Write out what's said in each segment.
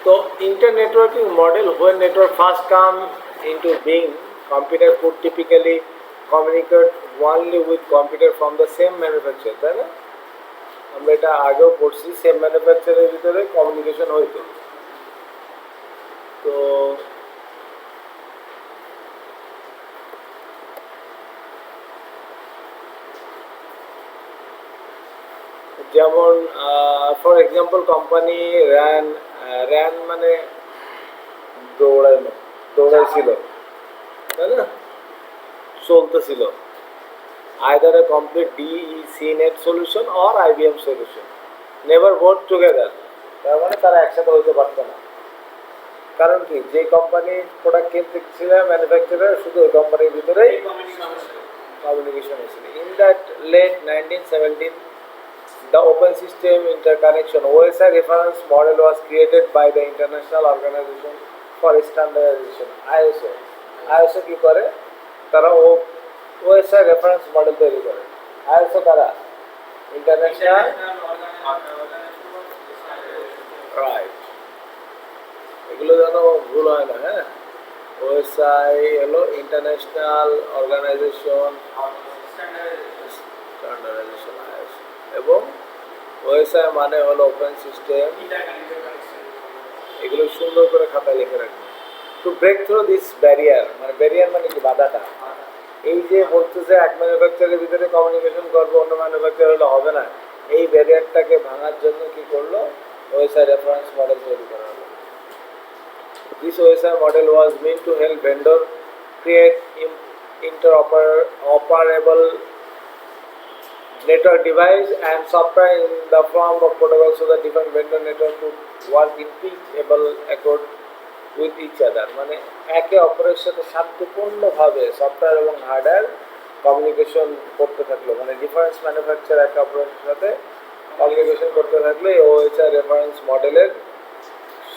So inter-networking model, when network first come into being, computer could typically communicate only with computer from the same manufacturer, তাই না? আমরা এটা আগেও পড়ছি, same ম্যানুফ্যাকচারের ভিতরে কমিউনিকেশন হইতো। তো যেমন ফর এক্সাম্পল কোম্পানি র্যান মানে দৌড়াইছিল, তাই না, চলতেছিল either a complete DECnet solution or IBM solution, never both together, তার মানে তারা একসাথে হইতে পারতো না। কারণ কি, যে কোম্পানি প্রোডাক্ট কিনতে ছিল ম্যানুফ্যাকচারার, শুধু ওই কোম্পানির ভিতরেই কমিউনিকেশন হয়েছিল। In that late 1917 the open system interconnection OSI reference model was created by the International Organization for Standardization, ISO। ISO কি করে, তারা OSI রেফারেন্স মডেল তৈরি করে। ISO কারা, ইন্টারন্যাশনাল, রাইট, এগুলো যেন ভুল হয় না। হ্যাঁ, OSI হলো ইন্টারন্যাশনাল অর্গানাইজেশন স্ট্যান্ডার্ডাইজেশন, ISO, এবং OSI মানে হলো ওপেন সিস্টেম। এগুলো সুন্দর করে খাতায় লিখে রাখবে। To break through this barrier, মানে ব্যারিয়ার মানে কি, বাধাটা। এই যে বলতেছে এক ম্যানুফ্যাকচারের ভিতরে কমিউনিকেশন করবো, অন্য ম্যানুফ্যাকচার হলে হবে না, এই ব্যারিয়ারটাকে ভাঙার জন্য কি করলো, OSI রেফারেন্স মডেল তৈরি করা হলো। This OSI model was meant to help vendor create interoperable network device and software in the form of protocol so that different vendor network could work in peaceable accord with each other, মানে একে অপরের সাথে শান্তিপূর্ণভাবে software এবং hardware communication করতে থাকলো, মানে difference manufacture একে অপরের সাথে কমিউনিকেশন করতে থাকলে OSI রেফারেন্স মডেলের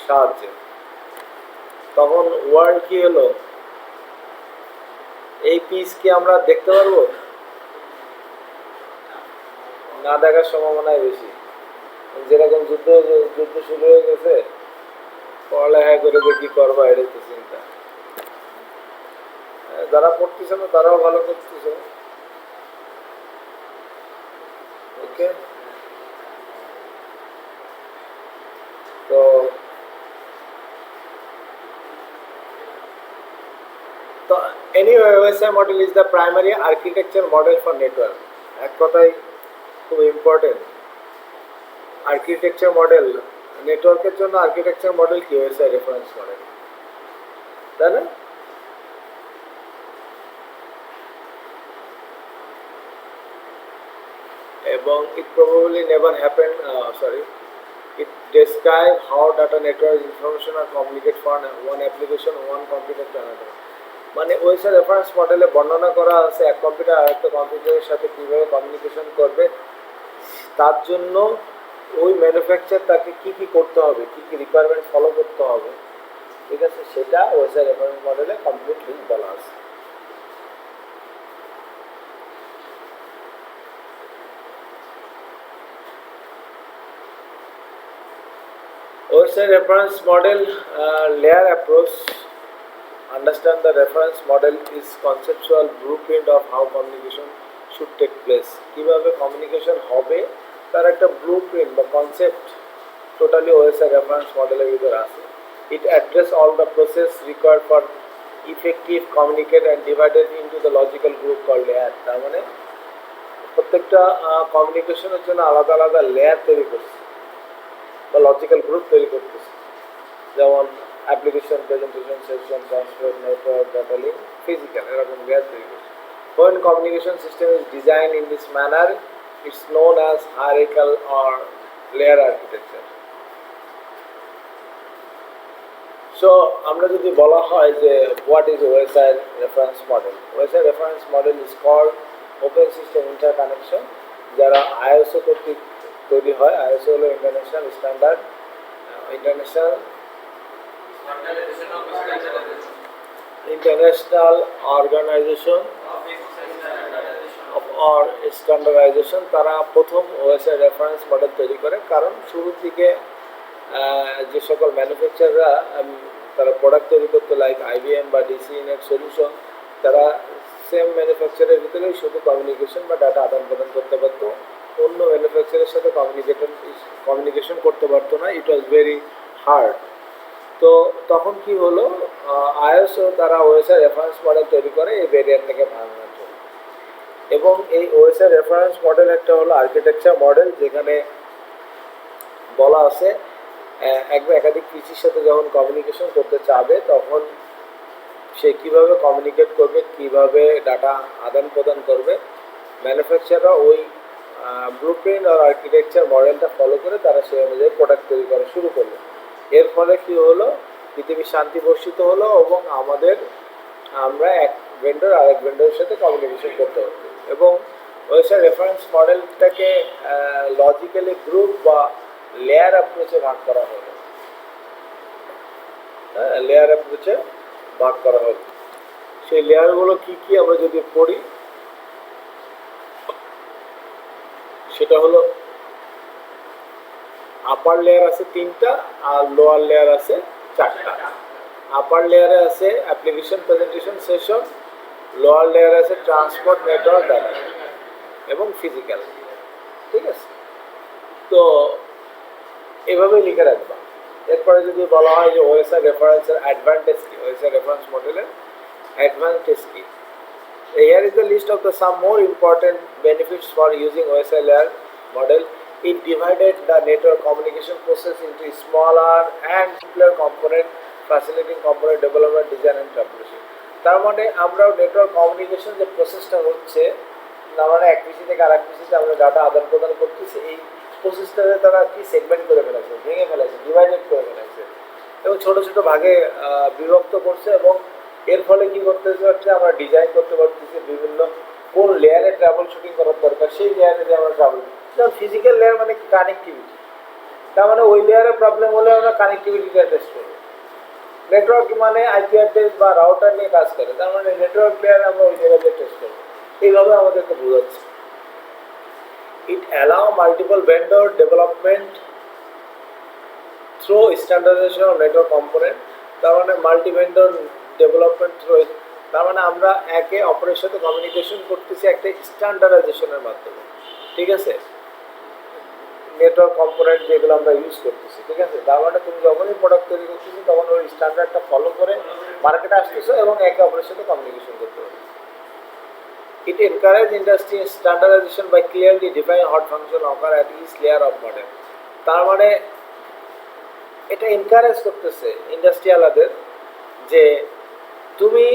সাহায্যে। তখন ওয়ার্ল্ড কি হলো, এই পিস কি আমরা দেখতে পারবো না, দেখার সম্ভাবনাই বেশি। যেরকম যুদ্ধ শুরু হয়ে গেছে, পড়ালেখা করে যে কি করবো এটাই তো চিন্তা। যারা পড়তেছে না তারাও ভালো করতেছে। ওকে, তো anyway, OSI model is the primary architecture model for network. এক কথাই খুব ইম্পর্টেন্ট, আর্কিটেকচার মডেল নেটওয়ার্কের জন্য। আর্কিটেকচার মডেল কি, OSI রেফারেন্স মডেল, তাই না? এবং it probably never happened, it describes how data network information are communicate from one application one computer to another, মানে OSI রেফারেন্স মডেলে বর্ণনা করা আছে এক কম্পিউটার আরেকটা কম্পিউটারের সাথে কীভাবে কমিউনিকেশন করবে, তার জন্য ওই ম্যানুফ্যাকচার তাকে কী কী করতে হবে, কী কী রিকোয়ারমেন্ট ফলো করতে হবে, ঠিক আছে, সেটা OSI রেফারেন্স মডেলে কমপ্লিটলি বলা আছে। OSI reference model layer approach. Understand the reference model is conceptual blueprint of how communication should take place. কিভাবে কমিউনিকেশন হবে তার একটা ব্লুপ্রিন্ট বা কনসেপ্ট টোটালি OSI রেফারেন্স মডেলের ভিতরে আছে। It address all the process required for effective communicate and divided into the logical group called layer. তার মানে প্রত্যেকটা কমিউনিকেশনের জন্য আলাদা আলাদা লেয়ার তৈরি করছে বা লজিক্যাল গ্রুপ তৈরি করতেছে, যেমন application, presentation, session, transfer, network, data link, physical, এরকম লেয়ার তৈরি করছে। When communication system is designed in this manner, it's known as hierarchical or layer architecture. So আমরা যদি বলা হয় যে what is OSI reference model, OSI reference model is called open system interconnection, যারা ISO কর্তৃক তৈরি হয়। ISO হলো international standard, international organisation or standardisation. তারা প্রথম OSI রেফারেন্স মডেল তৈরি করে, কারণ শুরুর দিকে যে সকল ম্যানুফ্যাকচাররা তারা প্রোডাক্ট তৈরি করতো লাইক IBM বা ডিসি নেট সলিউশন, তারা সেম ম্যানুফ্যাকচারের ভিতরেই শুধু কমিউনিকেশন বা ডাটা আদান প্রদান করতে পারতো, অন্য ম্যানুফ্যাকচারের সাথে কমিউনিকেশন করতে পারতো না। ইট ওয়াজ ভেরি হার্ড। তো তখন কি হলো, আইএসও তারা ওএসআই রেফারেন্স মডেল তৈরি করে এই ব্যারিয়ারটাকে ভাঙানোর জন্য। এবং এই ওএসআই রেফারেন্স মডেল একটা হলো আর্কিটেকচার মডেল, যেখানে বলা আছে এক বা একাধিক পিসির সাথে যখন কমিউনিকেশন করতে চাবে তখন সে কীভাবে কমিউনিকেট করবে, কীভাবে ডাটা আদান প্রদান করবে, ম্যানুফ্যাকচাররা ওই ব্লুপ্রিন্ট আর আর্কিটেকচার মডেলটা ফলো করে তারা সেই অনুযায়ী প্রোডাক্ট তৈরি করা শুরু করলো। এর ফলে কী হলো, পৃথিবীর শান্তি বর্ষিত হলো এবং আমরা এক ভেন্ডর আরেক ভেন্ডরের সাথে কমিউনিকেশন করতে হতো। এবং ওএসআই রেফারেন্স মডেলটাকে লজিক্যালি গ্রুপ বা লেয়ার অ্যাপ্রোচে ভাগ করা হলো। হ্যাঁ, লেয়ার অ্যাপ্রোচে ভাগ করা হলো। সেই লেয়ারগুলো কি কি আমরা যদি পড়ি, সেটা হলো আপার লেয়ার আছে 3টা আর লোয়ার লেয়ার আছে 4টা। আপার লেয়ারে আছে অ্যাপ্লিকেশন প্রেজেন্টেশন সেশন, লোয়ার লেয়ারে আছে ট্রান্সপোর্ট নেটওয়ার্ক ডাটা এবং ফিজিক্যাল। ঠিক আছে, তো এভাবেই লিখে রাখবা। এরপরে যদি বলা হয় যে ওএসআই রেফারেন্সের অ্যাডভান্টেজ কি, ওএসআই রেফারেন্স মডেলের অ্যাডভান্টেজ কি, here is the list of the some more important benefits for using OSI layer model. It divided the network communication process into smaller and simpler component, facilitating component development, design and troubleshooting. তার মানে আমরা network communication যে প্রসেসটা হচ্ছে, না মানে এক পিসি থেকে আরেক পিসিতে আমরা ডাটা আদান প্রদান করতেছি, এই প্রসেসটাকে তারা কি সেগমেন্ট করে ফেলেছে, ভেঙে ফেলেছে, ডিভাইডেড করে ফেলেছে এবং ছোট ছোট ভাগে বিভক্ত করছে। এবং এর ফলে কি করতে পারছে, আমরা ডিজাইন করতে পারতেছি বিভিন্ন কোন লেয়ারে ট্রাভেল শুটিং করার দরকার, সেই লেয়ারে যে আমরা ট্রাভেল। যেমন ফিজিক্যাল লেয়ার মানে কি, কানেক্টিভিটি। তার মানে ওই লেয়ারে প্রবলেম হলে আমরা কানেক্টিভিটিটা টেস্ট করি। নেটওয়ার্ক মানে আইপি অ্যাড্রেস বা রাউটার নিয়ে কাজ করে, তার মানে নেটওয়ার্ক লেয়ার আমরা ওই জায়গাতে টেস্ট করবো। এইভাবে আমাদেরকে বোঝাচ্ছে। It allow multiple vendor development through standardisation of network component. তার মানে মাল্টি ভেন্ডর ডেভেলপমেন্ট থ্রো, তার মানে আমরা একে অপরের সাথে কমিউনিকেশন করতেছি একটা স্ট্যান্ডার্ডাইজেশনের মাধ্যমে। ঠিক আছে, নেটওয়ার্ক কম্পোনেন্ট যেগুলো আমরা ইউজ করতেছি। ঠিক আছে, তার মানে তুমি যখনই প্রোডাক্ট তৈরি করতেছি তখন ওই স্ট্যান্ডার্ডটা ফলো করে মার্কেটে আসতেছো এবং একে অপরের সাথে কমিউনিকেশন করতে পারো। It encourages industry standardization by clearly defining what function occur at each layer of model. তার মানে এটা এনকারেজ করতেছে ইন্ডাস্ট্রিয়ালদের যে তুমি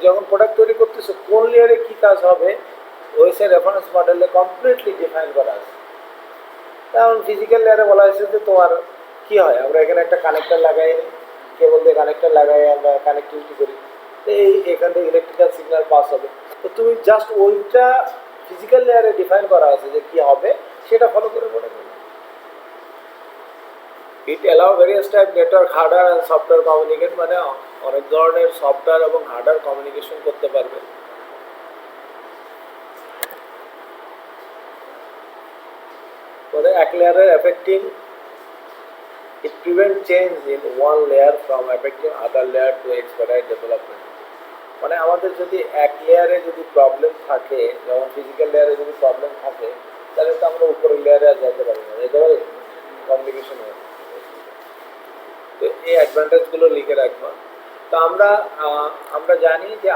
যখন প্রোডাক্ট তৈরি করতেছো কোন লেয়ারে কী কাজ হবে, ওএসআই রেফারেন্স মডেলে কমপ্লিটলি ডিফাইন করা আছে। কারণ ফিজিক্যাল লেয়ারে বলা হয়েছে যে তোমার কী হয়, আমরা এখানে একটা কানেক্টর লাগাই, কেবল দিয়ে কানেক্টর লাগাই আমরা কানেক্টিভিটি করি, এখান থেকে ইলেকট্রিক্যাল সিগন্যাল পাস হবে। তো তুমি জাস্ট ওইটা ফিজিক্যাল লেয়ারে ডিফাইন করা আছে যে কী হবে, সেটা ফলো করে পড়ে দেবে। It allow various type network hardware and software communicate, মানে অনেক ধরনের সফটওয়্যার এবং হার্ডওয়্যার কমিউনিকেশন করতে পারবে। মানে এক লেয়ারের affecting, it prevent change in one layer from affecting other layer to expertise development. মানে আমাদের যদি এক লেয়ারে যদি প্রবলেম থাকে, যেমন ফিজিক্যাল লেয়ারে যদি প্রবলেম থাকে, তাহলে তো আমরা উপরের লেয়ারে আর যেতে পারি না, যেতে পারি কমিউনিকেশন হয়। তো এই অ্যাডভান্টেজগুলো লিখে রাখবো। তো আমরা জানি যে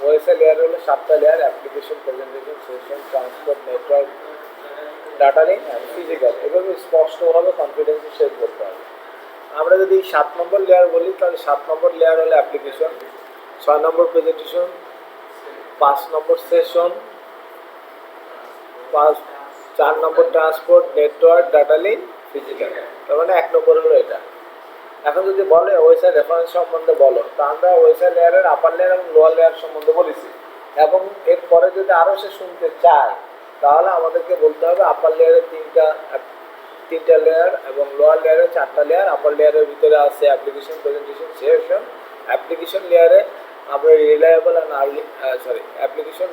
ওএসআই লেয়ার হলো 7টা layer: application, presentation, session, transport, network, data link and physical. এভাবে স্পষ্টভাবে কনফিডেন্সি শেয়ার করতে হবে। আমরা যদি 7 নম্বর লেয়ার বলি, তাহলে 7 নম্বর লেয়ার হলো অ্যাপ্লিকেশন, 6 নম্বর প্রেজেন্টেশন, 5 নম্বর সেশন, 4 নম্বর transport, network, data link, physical. তার মানে 1 নম্বর হলো এটা। এখন যদি বলে ওএসআই রেফারেন্স সম্বন্ধে বলো, তা আমরা ওএসআই লেয়ারের আপার লেয়ার এবং লোয়ার লেয়ার সম্বন্ধে বলেছি। এবং এরপরে যদি আরও সে শুনতে চায়, তাহলে আমাদেরকে বলতে হবে আপার লেয়ারের 3টা লেয়ার এবং লোয়ার লেয়ারের 4টা লেয়ার। আপার লেয়ারের ভিতরে আছে অ্যাপ্লিকেশন, প্রেজেন্টেশন, সেশন। অ্যাপ্লিকেশন লেয়ারে আমরা রিলায়েবল অ্যান্ড আর্লি অ্যাপ্লিকেশন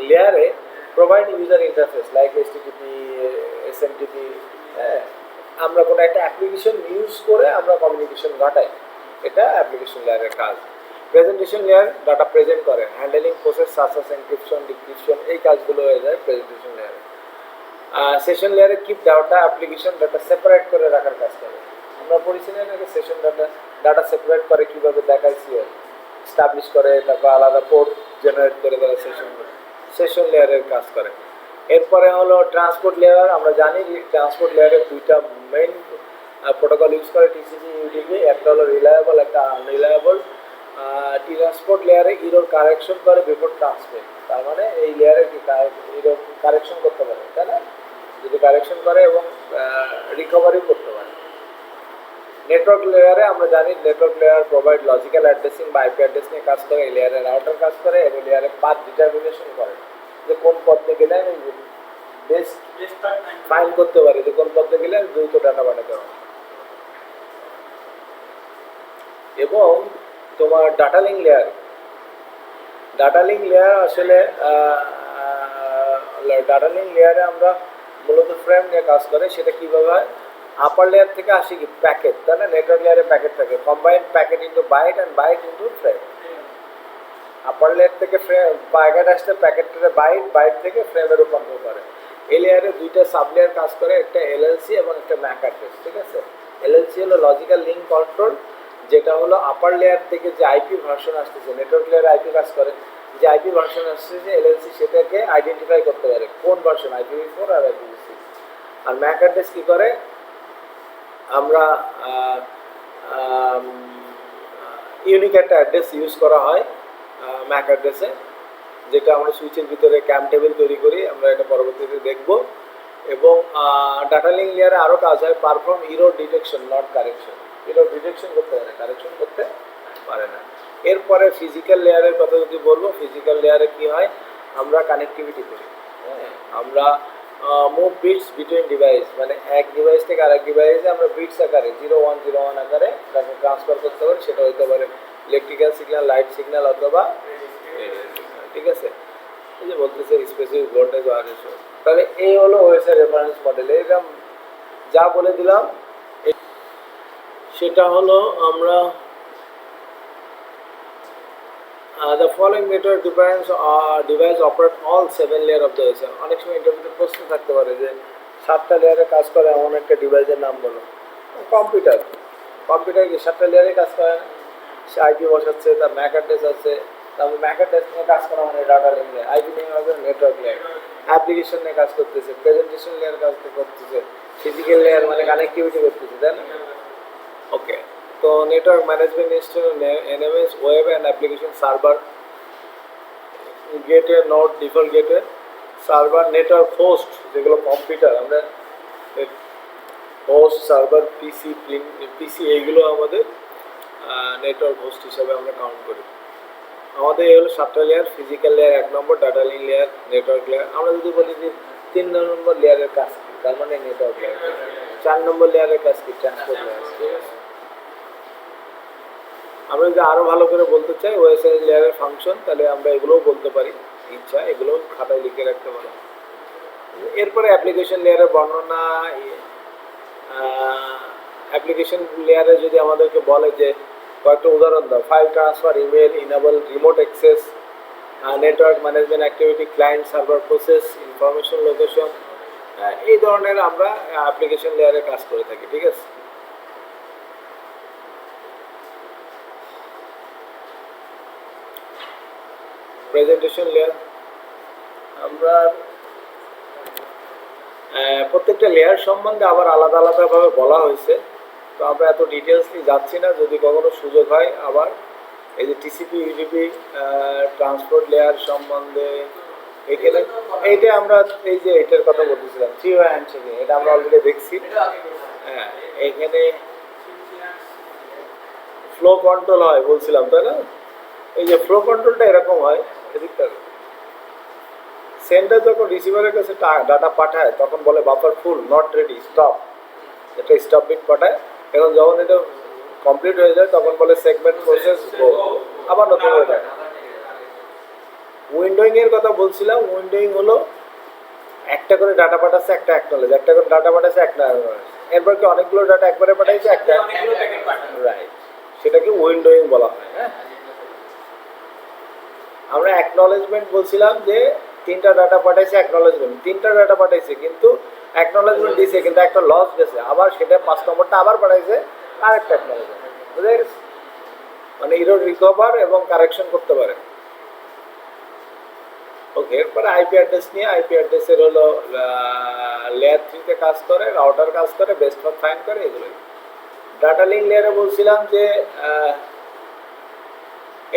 লেয়ারে provide user interface like HTTP, SMTP, হ্যাঁ, আমরা কোনো একটা অ্যাপ্লিকেশন ইউজ করে আমরা কমিউনিকেশন ঘটাই, এটা অ্যাপ্লিকেশন লেয়ারের কাজ। প্রেজেন্টেশন লেয়ার ডাটা প্রেজেন্ট করে, হ্যান্ডেলিং প্রসেস সাসেস এনক্রিপশন ডিক্রিপশন এই কাজগুলো হয়ে যায় প্রেজেন্টেশন লেয়ারে। সেশন লেয়ারে keep data application data separate করে রাখার কাজ করে। আমরা পড়েছি না নাকি সেশন ডাটা সেপারেট করে কীভাবে দেখাইছি, স্টাবলিশ করে, তারপর আলাদা পোর্ট জেনারেট করে তারা সেশন লেয়ারের কাজ করে। এরপরে হলো ট্রান্সপোর্ট লেয়ার। আমরা জানি ট্রান্সপোর্ট লেয়ারের দুইটা মেইন প্রোটোকল ইউজ করে টিসিপি ইউডিপি, একটা হলো রিলায়েবল, একটা আনরিলায়েবল। ট্রান্সপোর্ট লেয়ারে ইরোর কারেকশন করে বিফোর ট্রান্সফার, তার মানে এই লেয়ারে কি ইরোর কারেকশন করতে পারে, তাই না? যদি কারেকশন করে এবং রিকভারি করতে পারে। নেটওয়ার্ক লেয়ারে আমরা জানি network layer provide logical addressing বা আইপি অ্যাড্রেস নিয়ে কাজ করে, এই লেয়ারে রাউটার কাজ করে এবং লেয়ারে পাথ ডিটারমিনেশন করে, যে কোন পথে গেলে আমি বেস্ট ফাইন্ড করতে পারি, যে কোন পথে গেলে আমি দ্রুত ডাটা পাঠাতে পারি। এবং তোমার ডাটা লিঙ্ক লেয়ার আসলে ডাটা লিঙ্ক লেয়ারে আমরা মূলত ফ্রেম নিয়ে কাজ করে। সেটা কীভাবে হয়, আপার লেয়ার থেকে আসে কি প্যাকেট, তাই না? নেটওয়ার্ক লেয়ারে প্যাকেট থাকে, combined packet into byte and byte into frame. Upper layer থেকে ফ্রেম প্যাকেট আসতে প্যাকেটটা বাইট থেকে ফ্রেমে রূপান্তর করে। এই লেয়ারে দুইটা সাব লেয়ার কাজ করে, একটা এলএলসি এবং একটা ম্যাক অ্যাড্রেস, ঠিক আছে? এলএলসি হলো লজিক্যাল লিঙ্ক কন্ট্রোল, যেটা হলো আপার লেয়ার থেকে যে আইপি ভার্সন আসতেছে, নেটওয়ার্ক লেয়ারে আইপি কাজ করে, যে আইপি ভার্সন আসতেছে এলএলসি সেটাকে আইডেন্টিফাই করতে পারে কোন ভার্সন, IPv4 আর IPv6। আর ম্যাক অ্যাড্রেস কী করে, আমরা ইউনিক একটা অ্যাড্রেস ইউজ করা হয় ম্যাক অ্যাড্রেসে, যেটা আমরা সুইচের ভিতরে ক্যাম টেবিল তৈরি করি, আমরা এটা পরবর্তীতে দেখব। এবং ডাটা লিঙ্ক লেয়ারে আরও কাজ হয়, perform error detection not correction. Error detection করতে পারে, কারেকশন করতে পারে না। এরপরে ফিজিক্যাল লেয়ারের কথা যদি বলবো, ফিজিক্যাল লেয়ারে কি হয়, আমরা কানেক্টিভিটি করি, হ্যাঁ, আমরা মুভ বিটস বিটুইন ডিভাইস, মানে এক ডিভাইস থেকে আরেক ডিভাইসে আমরা বিটস আকারে 0101 আকারে তাকে ট্রান্সফার করতে পারি। সেটা হতে পারে ইলেকট্রিক্যাল সিগন্যাল, লাইট সিগন্যাল অথবা, ঠিক আছে? এই যে বলতেছে স্পেসিফিক ভোল্টেজ ওয়ারেস। তাহলে এই হলো ওএসআই রেফারেন্স মডেল। এরকম যা বলে দিলাম সেটা হলো আমরা the following network device operate all 7 layer of the OSI. অনেক সময় ইন্টারভিউতে প্রশ্ন থাকতে পারে যে 7টা লেয়ারে কাজ করে এমন একটা ডিভাইসের নাম বলো। কম্পিউটার কি 7টা লেয়ারে কাজ করে না? সে আইপি বসাচ্ছে, তার ম্যাক অ্যাড্রেস আছে, তারপর ম্যাক অ্যাড্রেস নিয়ে কাজ করা মানে ডাটা লিঙ্ক লেয়ার, আইপি নিয়ে কাজ করে নেটওয়ার্ক লেয়ার, অ্যাপ্লিকেশন নিয়ে কাজ করতেছে, প্রেজেন্টেশন লেয়ার কাজ করতেছে, ফিজিক্যাল লেয়ার মানে কানেক্টিভিটি করতেছে, তাই না? ওকে, তো network management institute, NMS, web and application server, gateway, node, default gateway, server, network host যেগুলো কম্পিউটার, আমরা হোস্ট, সার্ভার, পিসি এইগুলো আমাদের নেটওয়ার্ক হোস্ট হিসাবে আমরা কাউন্ট করি। আমাদের এই হলো 7টা লেয়ার, ফিজিক্যাল লেয়ার 1 নম্বর, data link layer, network layer. আমরা যদি বলি যে 3 নম্বর লেয়ারের কাজ কি, তার মানে নেটওয়ার্ক লেয়ার। 4 নম্বর লেয়ারের কাজ কি, ট্রান্সপোর্ট লেয়ার, ঠিক আছে? আমরা যদি আরও ভালো করে বলতে চাই ওএসআই লেয়ারের ফাংশন, তাহলে আমরা এগুলোও বলতে পারি, ইচ্ছা এগুলো খাতায় লিখে রাখতে পারি। এরপরে অ্যাপ্লিকেশন লেয়ারের বর্ণনা। অ্যাপ্লিকেশন লেয়ারে যদি আমাদেরকে বলে যে কয়েকটা উদাহরণ দাও, file transfer, email, enable remote access, network management activity, client server process, information location, এই ধরনের আমরা অ্যাপ্লিকেশন লেয়ারে কাজ করে থাকি, ঠিক আছে? প্রেজেন্টেশন লেয়ার, আমরা প্রত্যেকটা লেয়ার সম্বন্ধে আবার আলাদা আলাদাভাবে বলা হয়েছে, তো আমরা এত ডিটেলসলি যাচ্ছি না। যদি কখনো সুযোগ হয় আবার এই যে টিসিপি ইউডিপি ট্রান্সপোর্ট লেয়ার সম্বন্ধে, এখানে এইটা আমরা এই যে এটার কথা বলতেছিলাম 3-way হ্যান্ডশেকিং, এটা আমরা অলরেডি দেখছি। হ্যাঁ, এখানে ফ্লো কন্ট্রোল হয় বলছিলাম, তাই না? এই যে ফ্লো কন্ট্রোলটা এরকম হয়, এদিকটা সেন্ডার যখন রিসিভারের কাছে ডাটা পাঠায় তখন বলে buffer full, not ready, stop, এটা স্টপ বিট পাঠায়। এখন যখন এটা কমপ্লিট হয়ে যায় তখন বলে সেগমেন্ট প্রসেস গো, আবার নতুন হয়ে যায়। উইন্ডোইং এর কথা বলছিলাম। উইন্ডোইং হলো একটা করে ডাটা পাঠাচ্ছে, একটা অ্যাকনোলেজ, একটা করে ডাটা পাঠাচ্ছে, একটা acknowledge। এরপর কি অনেকগুলো ডাটা একবারে পাঠাইছে, একটা রাইট, সেটাকে উইন্ডোইং বলা হয়। হ্যাঁ, আমরা অ্যাকনোলেজমেন্ট বলছিলাম যে তিনটা ডাটা পাঠাইছে, অ্যাকনোলেজমেন্ট তিনটা ডাটা পাঠাইছে কিন্তু অ্যাকনোলেজমেন্ট দিয়েছে কিন্তু একটা লস গেছে, আবার সেটা 5 নম্বরটা আবার পাঠাইছে আরেকটা অ্যাকনোলেজমেন্ট, বুঝে গেছে? মানে এরর রিকভার এবং কারেকশন করতে পারে। ওকে, এরপরে আইপি অ্যাড্রেস নিয়ে, আইপি অ্যাড্রেসের হলো লেয়ার 3-তে কাজ করে, রাউটার কাজ করে, বেস্ট অফ ফাইন করে, এগুলোই। ডাটা লিঙ্ক লেয়ারে বলছিলাম যে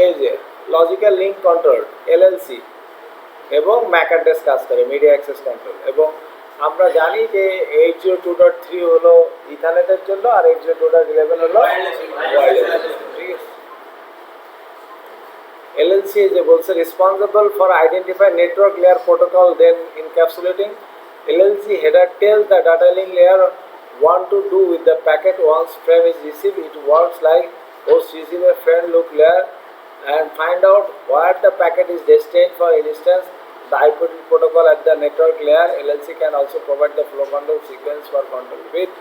এই যে লজিক্যাল লিঙ্ক কন্ট্রোল এলএলসি এবং ম্যাক অ্যাড্রেস কাজ করে, মিডিয়া অ্যাক্সেস কন্ট্রোল। এবং আমরা জানি যে 802.3 হলো ইথারনেটের জন্য আর 802.11 হলো ওয়্যারলেস, ঠিক আছে? LLC is also responsible for identifying network layer protocol, then encapsulating. LLC header tells the data link layer what to do with the packet once frame is received. It works like host receive a friend look layer and find out what the packet is destined for. Instance, the IP protocol at the network layer. LLC can also provide the flow control sequence for control with.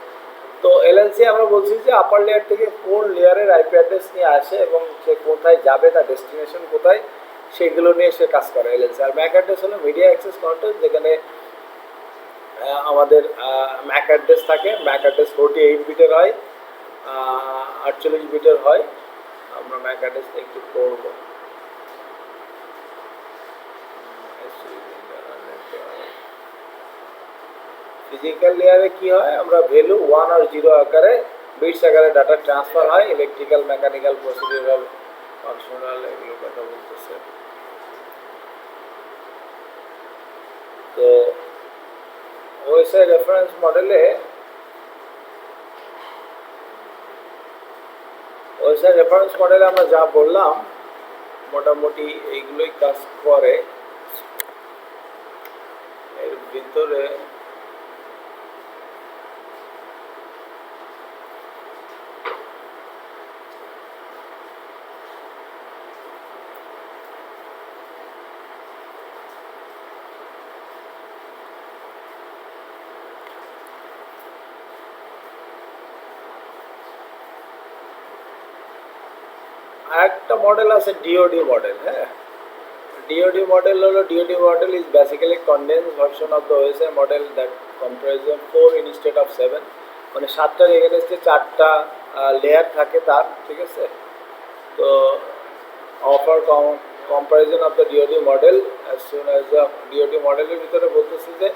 তো LLC আমরা বলছি যে আপার layer থেকে কোন লেয়ারের IP address নিয়ে আসে এবং সে কোথায় যাবে, তার ডেস্টিনেশন কোথায়, সেগুলো নিয়ে সে কাজ করে এলএলসি। আর ম্যাক অ্যাড্রেস হলো মিডিয়া অ্যাক্সেস কন্ট্রোল, যেখানে আমাদের ম্যাক অ্যাড্রেস থাকে। ম্যাক অ্যাড্রেস 48 বিটের হয়, 48 বিটের হয়। আমরা ম্যাক অ্যাড্রেসটা একটু করব। ফিজিক্যাল লেয়ারে কি হয়, আমরা ভ্যালু 1 আর 0 আকারে বিটস আকারে ডাটা ট্রান্সফার হয়, ইলেকট্রিক্যাল, মেকানিক্যাল, প্রসিডিউরাল, ফাংশনাল, এগুলো কথা বলতেছে। তো ওএসআই রেফারেন্স মডেলে আমরা যা বললাম মোটামুটি এইগুলোই কাজ করে। এর ভিতরে আরেকটা মডেল আছে ডিওডি মডেল। হ্যাঁ, ডিওডি মডেল হলো, DOD model is basically condense version of the OSI model that comprises 4 instead of 7, মানে 7টার এগেনস্টে 4টা লেয়ার থাকে তার, ঠিক আছে? তো offer comparison of the DOD model as soon as the DOD মডেলের ভিতরে বলতেছে যে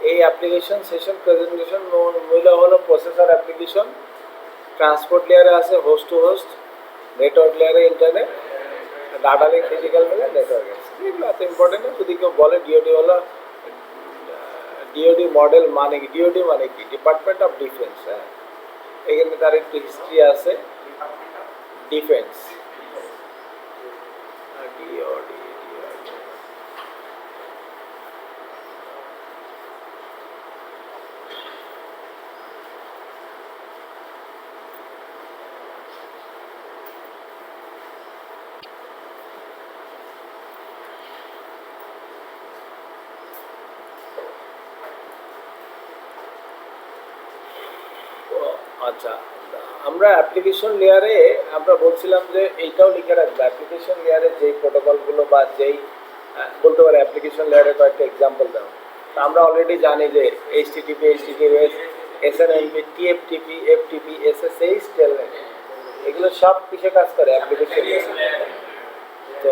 এই অ্যাপ্লিকেশন সেশন প্রেজেন্টেশন মূল হলো প্রসেসর অ্যাপ্লিকেশন, ট্রান্সপোর্ট লেয়ারে আছে হোস্ট টু হোস্ট, নেটওয়ার্ক লেয়ারে ইন্টারনেট, ডাটা লিঙ্ক ফিজিক্যাল মিলে নেটওয়ার্ক আছে। এগুলো এত ইম্পর্টেন্ট না। যদি কেউ বলে ডিওডি হলো, ডিওডি মডেল মানে কি, ডিওডি মানে কি, ডিপার্টমেন্ট অফ ডিফেন্স। হ্যাঁ, এখানে তার একটু হিস্ট্রি আছে, ডিফেন্স, ডিওডি। আচ্ছা, আমরা অ্যাপ্লিকেশন লেয়ারে আমরা বলছিলাম যে এইটাও লিখে রাখবো, অ্যাপ্লিকেশন লেয়ারে যেই প্রোটোকলগুলো বা যেই বলতে পারে অ্যাপ্লিকেশন লেয়ারে কয়েকটা এক্সাম্পল দাও। তো আমরা অলরেডি জানি যে HTTP, HTTPS, SNMP, TFTP, FTP, SSH, Telnet, এগুলো সব কিসে কাজ করে, অ্যাপ্লিকেশন লেয়ারে। তো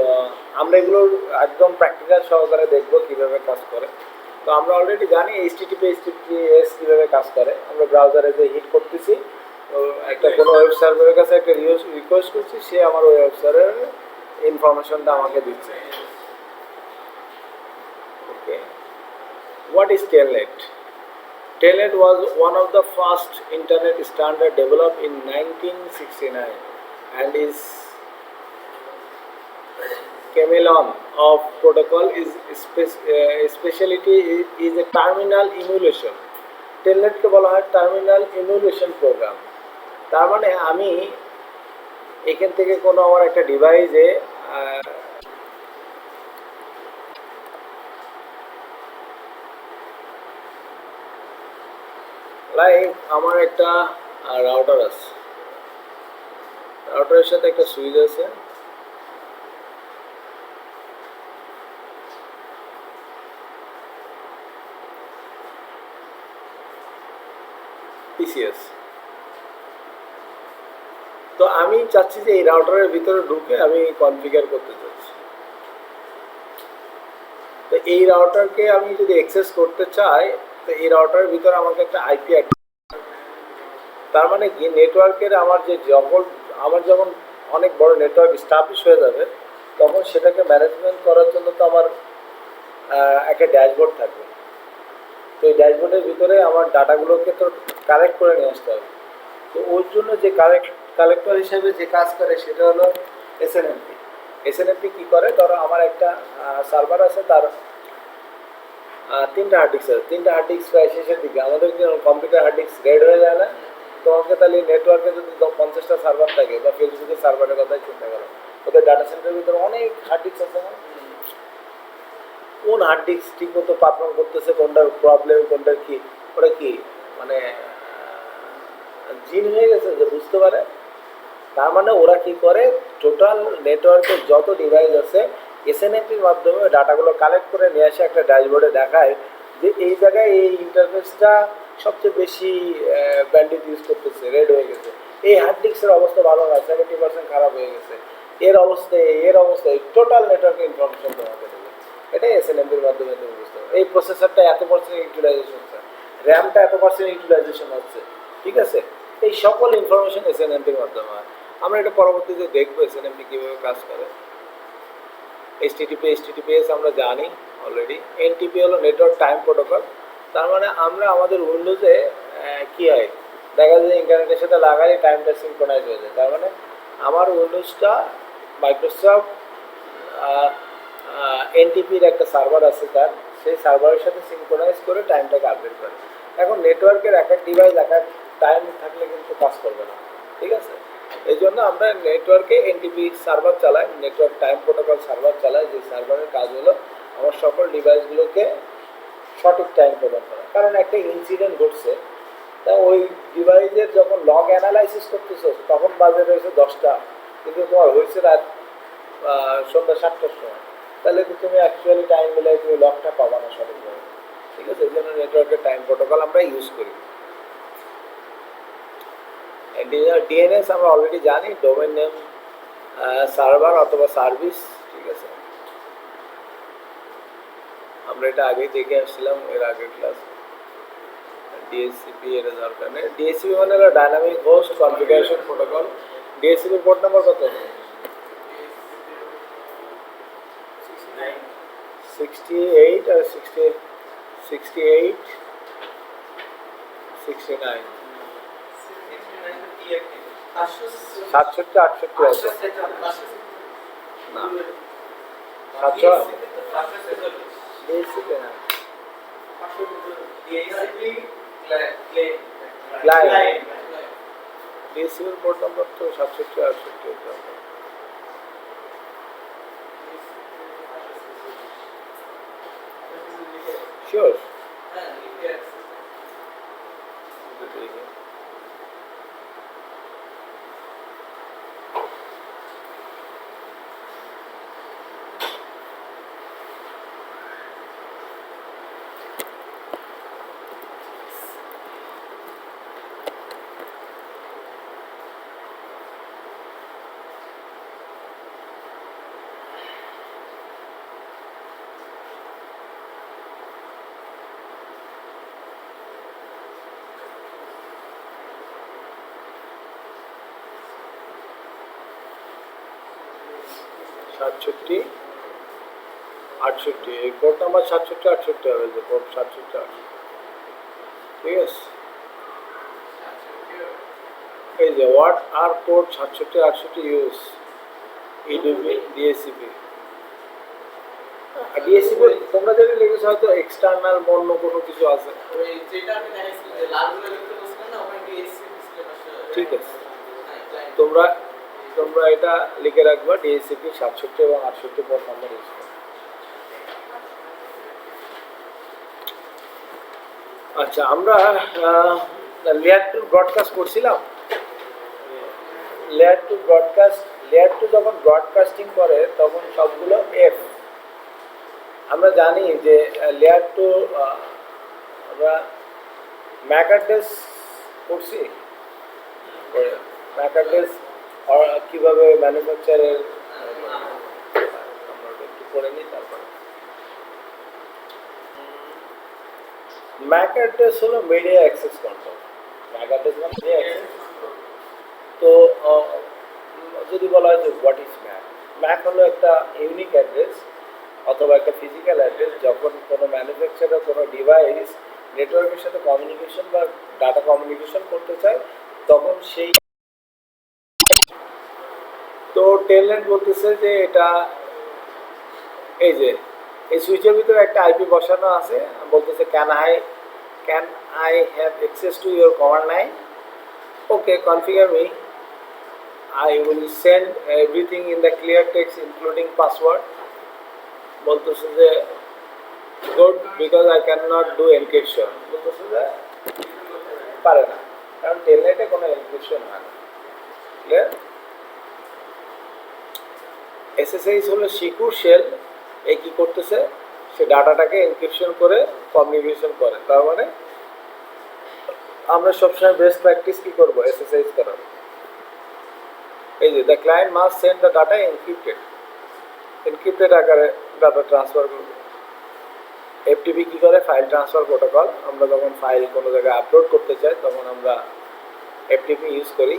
আমরা এগুলো একদম প্র্যাকটিক্যাল সহকারে দেখবো কীভাবে কাজ করে। তো আমরা অলরেডি জানি এইচটিটিপি, এইচটিটিপিএস কীভাবে কাজ করে। আমরা ব্রাউজারে যে হিট করতেছি, তো একটা কোনো ওয়েব সার্ভারের কাছে একটা রিকোয়েস্ট করছি, সে আমার ওই ওয়েব সার্ভারের ইনফরমেশনটা আমাকে দিচ্ছে। Okay, what is Telnet? Telnet was one of the first internet standard developed in 1969 and is chameleon of protocol is specialty is a terminal emulation. Telnet কে বলা হয় টার্মিনাল ইমুলেশন প্রোগ্রাম। তার মানে আমি এখান থেকে কোনো আমার একটা ডিভাইসে লাইক আমার একটা রাউটার আছে, রাউটারের সাথে একটা সুইচ আছে, পিসিএস। তো আমি চাচ্ছি যে এই রাউটারের ভিতরে ঢুকে আমি কনফিগার করতে চাচ্ছি। তো এই রাউটারকে আমি যদি অ্যাক্সেস করতে চাই, তো এই রাউটারের ভিতরে আমাকে একটা আইপি অ্যাড্রেস, তার মানে কি নেটওয়ার্কের আমার যখন অনেক বড় নেটওয়ার্ক স্টাবলিশ হয়ে যাবে, তখন সেটাকে ম্যানেজমেন্ট করার জন্য তো আমার একটা ড্যাশবোর্ড থাকবে। তো এই ড্যাশবোর্ডের ভিতরে আমার ডাটাগুলোকে তো কালেক্ট করে নিয়ে আসতে হবে। তো ওর জন্য যে কালেক্টর হিসেবে যে কাজ করে সেটা হলো এসএনএমপি। এসএনএমপি কী করে, ধরো আমার একটা সার্ভার আছে, তার 3টা হার্ড ডিস্ক আছে, 3টা হার্ড ডিস্ক প্রায় শেষের দিকে, আমাদের কম্পিউটার হার্ড ডিস্ক রেড হয়ে যায় না? তোমাকে তাহলে নেটওয়ার্কে যদি 50টা সার্ভার থাকে, বা ফেসবুকের সার্ভারের কথাই চিন্তা করো, ওদের ডাটা সেন্টারের ভিতরে অনেক হার্ড ডিস্ক আছে না? কোন হার্ড ডিস্ক ঠিক মতো পারফর্ম করতেছে, কোনটার প্রবলেম, কোনটার কি, ওটা কি মানে জিন হয়ে গেছে যে বুঝতে পারে। তার মানে ওরা কি করে, টোটাল নেটওয়ার্কের যত ডিভাইস আছে এসএনএমপির মাধ্যমে ডাটাগুলো কালেক্ট করে নিয়ে আসে একটা ড্যাশবোর্ডে দেখায় যে এই জায়গায় এই ইন্টারফেসটা সবচেয়ে বেশি ব্যান্ডউইথ ইউজ করতেছে, রেড হয়ে গেছে, এই হার্ড ডিস্কের অবস্থা ভালো না, 70% খারাপ হয়ে গেছে, এর অবস্থায় টোটাল নেটওয়ার্কের ইনফরমেশন তোমাকে দেবে। এটাই এসএনএমপির মাধ্যমে তুমি বুঝতে পারো। এই প্রসেসরটা এত পার্সেন্ট ইউটিলাইজেশন হচ্ছে, র্যামটা এত পার্সেন্ট ইউটিলাইজেশন হচ্ছে, ঠিক আছে? এই সকল ইনফরমেশন এসএনএমপির মাধ্যমে হয়। আমরা এটা পরবর্তীতে দেখবো এসএনএমপি কীভাবে কাজ করে। এইচটিটিপিএস আমরা জানি অলরেডি। এনটিপি হলো নেটওয়ার্ক টাইম প্রোটোকল। তার মানে আমরা আমাদের উইন্ডোজে কী হয়, দেখা যায় ইন্টারনেটের সাথে লাগালে টাইমটা সিনক্রোনাইজ হয়ে যায়। তার মানে আমার উইন্ডোজটা মাইক্রোসফট এনটিপির একটা সার্ভার আছে, তার সেই সার্ভারের সাথে সিনক্রোনাইজ করে টাইমটাকে আপডেট করে। এখন নেটওয়ার্কের এক এক ডিভাইস এক এক টাইম থাকলে কিন্তু কাজ করবে না, ঠিক আছে? এই জন্য আমরা নেটওয়ার্কে এনটিপি সার্ভার চালাই, নেটওয়ার্ক টাইম প্রোটোকল সার্ভার চালাই, যে সার্ভারের কাজ হলো আমার সকল ডিভাইসগুলোকে সঠিক টাইম প্রদান করা। কারণ একটা ইনসিডেন্ট ঘটছে, তা ওই ডিভাইসের যখন লগ অ্যানালাইসিস করতেছো তখন বাজে রয়েছে 10টা, কিন্তু তোমার হয়েছে রাত সন্ধ্যা 7টার সময়, তাহলে তো তুমি অ্যাকচুয়ালি টাইম মিলাই তুমি লকটা পাবা না সঠিকভাবে, ঠিক আছে? এই জন্য নেটওয়ার্কের টাইম প্রোটোকল আমরা ইউজ করি। ডিএনএস আমরা অলরেডি জানি, ডোমেন নেম সার্ভার অথবা সার্ভিস, ঠিক আছে? আমরা এটা আগেই দেখে আসছিলাম এর আগের ক্লাস। ডিএসসিপি এর দরকার নেই। ডিএসসিপি মানে হলো ডাইনামিক হোস্ট কনফিগারেশন প্রোটোকল। ডিএসসিপির পোর্ট নাম্বার কত? 68 আর 68 69 67 68 আছে না? 700 ডিএসসিপি না, ক্লায়েন্ট। ডিএসসিপির পোর্ট নাম্বার তো 67 68। শিওর? সাতষট্টি 68, এই পোর্ট নাম্বার 67 68 হবে, যে পোর্ট 67 68, ঠিক আছে? এই যে what are port 67 68 use EDP DSCP. DSCP তোমরা যেটা লিখেছো হয়তো এক্সটার্নাল অন্য কোনো কিছু আছে, ঠিক আছে? তোমরা এটা লিখে রাখবা, ডিএসসিপি 67 এবং 68 পোর্ট নাম্বার ইউজ করো। আচ্ছা, আমরা লেয়ার টু ব্রডকাস্ট করছিলাম। লেয়ার টু যখন ব্রডকাস্টিং করে তখন সবগুলো এফ। আমরা জানি যে লেয়ার টু আমরা ম্যাক অ্যাড্রেস করছি, ম্যাক অ্যাড্রেস কীভাবে ম্যানুফ্যাকচারের আমরা একটু করে নিই। তারপরে ম্যাক অ্যাড্রেস হলো media access control. Mac address মানে মিডিয়া অ্যাক্সেস। তো যদি বলা হয় যে হোয়াট ইজ ম্যাক, ম্যাক হলো একটা ইউনিক অ্যাড্রেস অথবা একটা ফিজিক্যাল অ্যাড্রেস। যখন কোনো ম্যানুফ্যাকচারার কোনো ডিভাইস নেটওয়ার্কের সাথে কমিউনিকেশন বা ডাটা কমিউনিকেশন করতে চায় তখন সেই, তো টেলনেট বলতেছে যে এটা এই যে এই সুইচের ভিতরে একটা আইপি বসানো আছে, বলতেছে can I have access to your command line, okay configure me, I will send everything in the clear text including password. বলতেছে যে good because I can not do encryption. বলতেছে যে পারে না, কারণ টেলনেটে কোনো এনক্রিপশন হয় না। ক্লিয়ার? এসএসএইচ হলো সিকিউর শেল। এই কী করতেছে, সে ডাটাটাকে এনক্রিপশন করে কমিউনিকেশন করে। তার মানে আমরা সবসময় বেস্ট প্র্যাকটিস কী করবো, এসএসএইচ করার। এই যে the client must send the data encrypted আকারে ডাটা ট্রান্সফার করবে। এফটিপি কী করে, ফাইল ট্রান্সফার প্রোটোকল। আমরা যখন ফাইল কোনো জায়গায় আপলোড করতে চাই তখন আমরা এফটিপি ইউজ করি।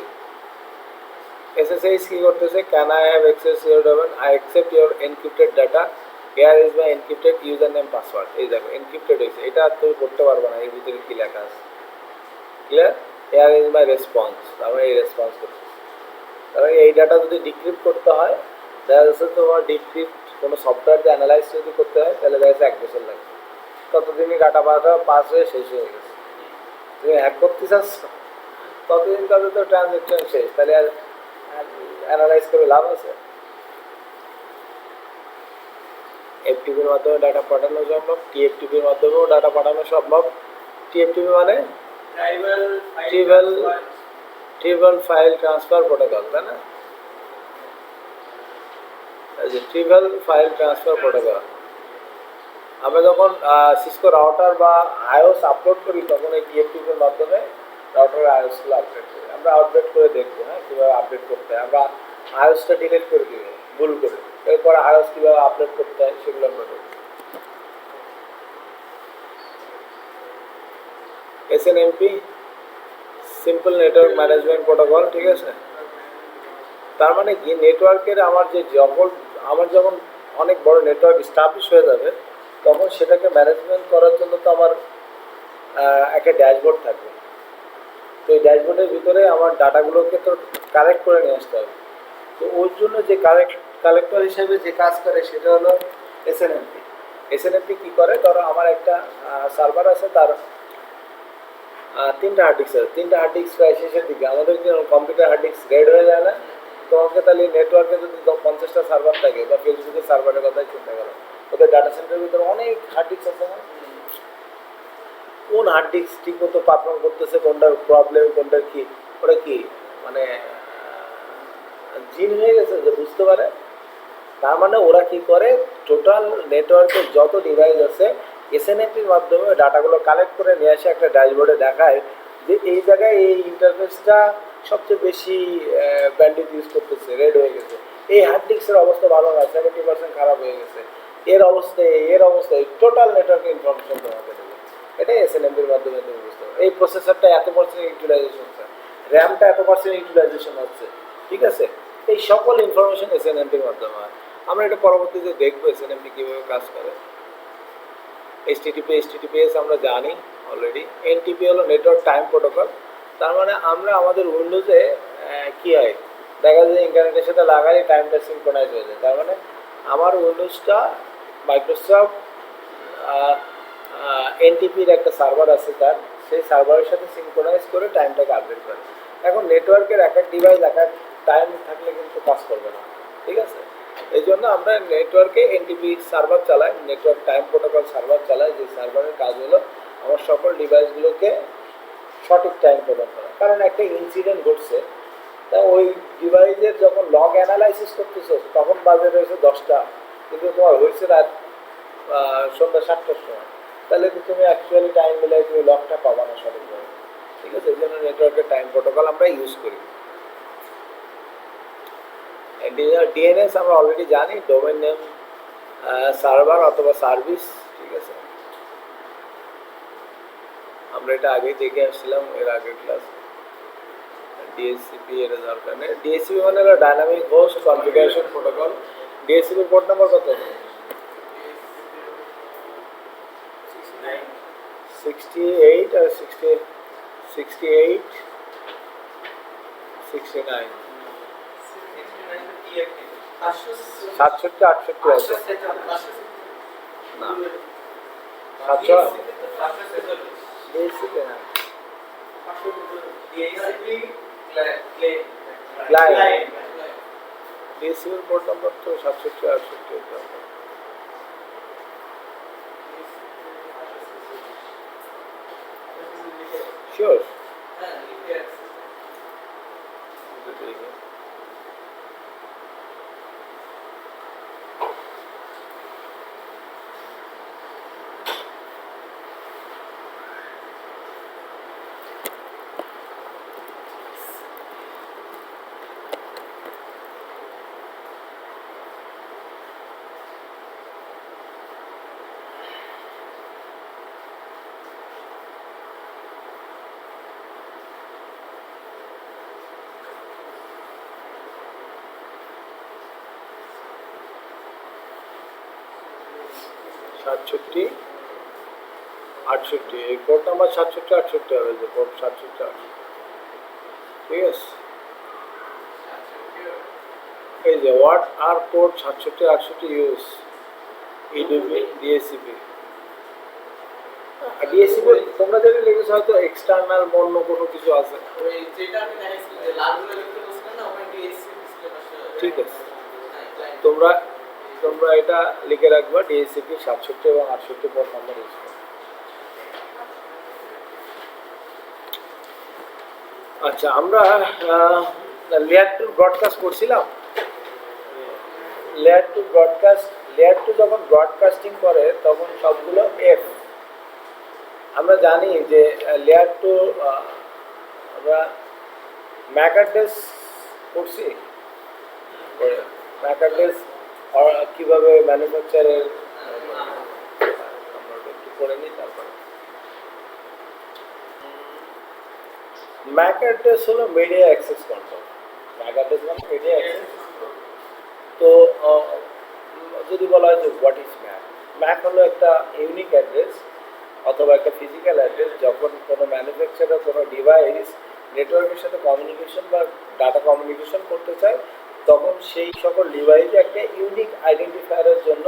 এসএসএইচ কী করতেছে, can I have access your domain, I accept your encrypted data, hair is my encrypted user name password. এই দেখো এনক্রিপ্টেড হয়েছে, এটা তুমি করতে পারবে না, এর ভিতরে কী লেখা আছে। Clear? Hair is my response, আমরা এই রেসপন্স করতেছি। তাহলে এই ডাটা যদি ডিক্রিপ্ট করতে হয়, দেখা যাচ্ছে তোমার ডিক্রিপ্ট কোনো সফটওয়্যার দিয়ে অ্যানালাইজ যদি করতে হয় তাহলে দেখা যাচ্ছে 1 বছর লাগে। ততদিনই ডাটা পাস হয়ে শেষ হয়ে গেছে। তুমি হ্যাক করতে চাচ্ছ ততদিন তাদের তো ট্রানজ্যাকশন শেষ, তাহলে আর অ্যানালাইজ করে লাভ আছে? এফটিপির মাধ্যমে ডাটা পাঠানো সম্ভব, টিএফটিপির মাধ্যমেও ডাটা পাঠানো সম্ভব। টিএফটিপি মানে ট্রিপল ফাইল ট্রান্সফার প্রোটোকল, তাই না? Triple file transfer protocol. আমরা যখন সিসকো রাউটার বা আইওস আপলোড করি তখন এই টিএফটিপির মাধ্যমে রাউটারের আইওসগুলো আপডেট করি। আমরা আপডেট করে দেখবো, হ্যাঁ, কীভাবে আপডেট করতে হয়। আমরা আইওসটা ডিলিট করে দিব ভুল করে, এরপর আইওস কীভাবে আপলোড করতে হয় সেগুলো আমরা দেখব। SNMP simple network management protocol, ঠিক আছে? তার মানে কি, নেটওয়ার্কের আমার যখন অনেক বড় নেটওয়ার্ক স্টাবলিশ হয়ে যাবে তখন সেটাকে ম্যানেজমেন্ট করার জন্য তো আমার একটা ড্যাশবোর্ড থাকবে। তো এই ড্যাশবোর্ডের ভিতরে আমার ডাটাগুলোকে তো কালেক্ট করে নিয়ে আসতে হবে। তো ওর জন্য যে কালেক্টর হিসেবে যে কাজ করে সেটা হলো এসএনএমপি। এসএনএমপি কী করে, ধরো আমার একটা সার্ভার আছে, তার 3টা হার্ড ডিস্ক আছে। 3টা হার্ড ডিস্ক প্রায় শেষের দিকে, আমাদের কম্পিউটার হার্ড ডিস্ক রেড হয়ে যায় না? তোমাকে তাহলে নেটওয়ার্কে যদি 50টা সার্ভার থাকে বা ফেসবুকের সার্ভারের কথাই চিন্তা করো, ওদের ডাটা সেন্টারের ভিতরে অনেক হার্ড ডিস্ক আছে না? কোন হার্ড ডিস্ক ঠিক মতো পারফর্ম করতেছে, কোনটার প্রবলেম, কোনটার কি, ওটা কি মানে জিন হয়ে গেছে যে বুঝতে পারে। তার মানে ওরা কি করে, টোটাল নেটওয়ার্কের যত ডিভাইস আছে এসএনএমপির মাধ্যমে ডাটাগুলো কালেক্ট করে নিয়ে আসে একটা ড্যাশবোর্ডে দেখায় যে এই জায়গায় এই ইন্টারফেসটা সবচেয়ে বেশি ব্যান্ডউইথ ইউজ করতেছে, রেড হয়ে গেছে। এই হার্ড ডিস্কের অবস্থা ভালো না, 70% খারাপ হয়ে গেছে, এর অবস্থায় টোটাল নেটওয়ার্কের ইনফরমেশন তোমাকে দেবে। এটাই এসএনএমপির মাধ্যমে তুমি বুঝতে পারো। এই প্রসেসরটা এত পার্সেন্ট ইউটিলাইজেশন হচ্ছে, র্যামটা এত পার্সেন্ট ইউটিলাইজেশন হচ্ছে, ঠিক আছে? এই সকল ইনফরমেশন এসএনএমপির মাধ্যমে হয়। আমরা এটা পরবর্তীতে দেখবো এসএনএমপি কীভাবে কাজ করে। এইচটিটিপিএস আমরা জানি অলরেডি। এনটিপি হলো নেটওয়ার্ক টাইম প্রোটোকল। তার মানে আমরা আমাদের উইন্ডোজে কী হয়, দেখা যায় ইন্টারনেটের সাথে লাগালে টাইমটা সিনক্রোনাইজ হয়ে যায়। তার মানে আমার উইন্ডোজটা মাইক্রোসফট এনটিপির একটা সার্ভার আছে, তার সেই সার্ভারের সাথে সিনক্রোনাইজ করে টাইমটাকে আপডেট করে। এখন নেটওয়ার্কের এক এক ডিভাইস এক এক টাইম থাকলে কিন্তু কাজ করবে না, ঠিক আছে? এই জন্য আমরা নেটওয়ার্কে এনটিপি সার্ভার চালাই, নেটওয়ার্ক টাইম প্রোটোকল সার্ভার চালাই, যে সার্ভারের কাজ হলো আমার সকল ডিভাইসগুলোকে সঠিক টাইম প্রদান করা, কারণ একটা ইনসিডেন্ট ঘটছে, তা ওই ডিভাইসের যখন লগ অ্যানালাইসিস করতেছো তখন বাজে রয়েছে 10টা, কিন্তু তোমার হয়েছে রাত সন্ধ্যা 7টার সময়, তাহলে তো তুমি অ্যাকচুয়ালি টাইম মিলাই তুমি লগটা পাবা না সঠিকভাবে। ঠিক আছে, এই জন্য নেটওয়ার্কের টাইম প্রোটোকল আমরা ইউজ করি। ডিএনএস আমরা অলরেডি জানি, ডোমেন নেম সার্ভার অথবা সার্ভিস। ঠিক আছে, আমরা এটা আগেই দেখে আসছিলাম এর আগের ক্লাস। ডিএসসিপি এর দরকার নেই। ডিএসসিপি মানে হলো ডাইনামিক হোস্ট কনফিগারেশন প্রোটোকল। ডিএসসিপির পোর্ট নাম্বার কত? 68 আর 68 69 67 68 আছে না, 700 ডিএসসিপি না, ক্লায়েন্ট। ডিএসসিপির পোর্ট নাম্বার তো 67 68। শিওর? সাতষট্টি 68, এই পোর্ট নাম্বার 67 68 হবে, যে পোর্ট 67 68। ঠিক আছে, এই যে what are port 67 68 use EDP DSCP. DSCP তোমরা যেটা লিখেছো হয়তো এক্সটার্নাল অন্য কোনো কিছু আছে। ঠিক আছে, তোমরা এটা লিখে রাখবা, ডিএসসিপি 67 এবং 68 পোর্ট নাম্বার ইউজ করো। আচ্ছা, আমরা লেয়ার 2 ব্রডকাস্ট করছিলাম। লেয়ার 2 যখন ব্রডকাস্টিং করে তখন সবগুলো এফ। আমরা জানি যে লেয়ার 2 আমরা ম্যাক অ্যাড্রেস করছি, ম্যাক অ্যাড্রেস কীভাবে ম্যানুফ্যাকচারের আমরা একটু করে নিই। তারপরে ম্যাক অ্যাড্রেস হলো media access control. Mac address মানে মিডিয়া অ্যাক্সেস। তো যদি বলা হয় যে হোয়াট ইজ ম্যাক, ম্যাক হলো একটা ইউনিক অ্যাড্রেস অথবা একটা ফিজিক্যাল অ্যাড্রেস। যখন কোনো ম্যানুফ্যাকচারার কোনো ডিভাইস নেটওয়ার্কের সাথে কমিউনিকেশন বা ডাটা কমিউনিকেশন করতে চায়, তখন সেই সকল ডিভাইসে একটা ইউনিক আইডেন্টিফায়ারের জন্য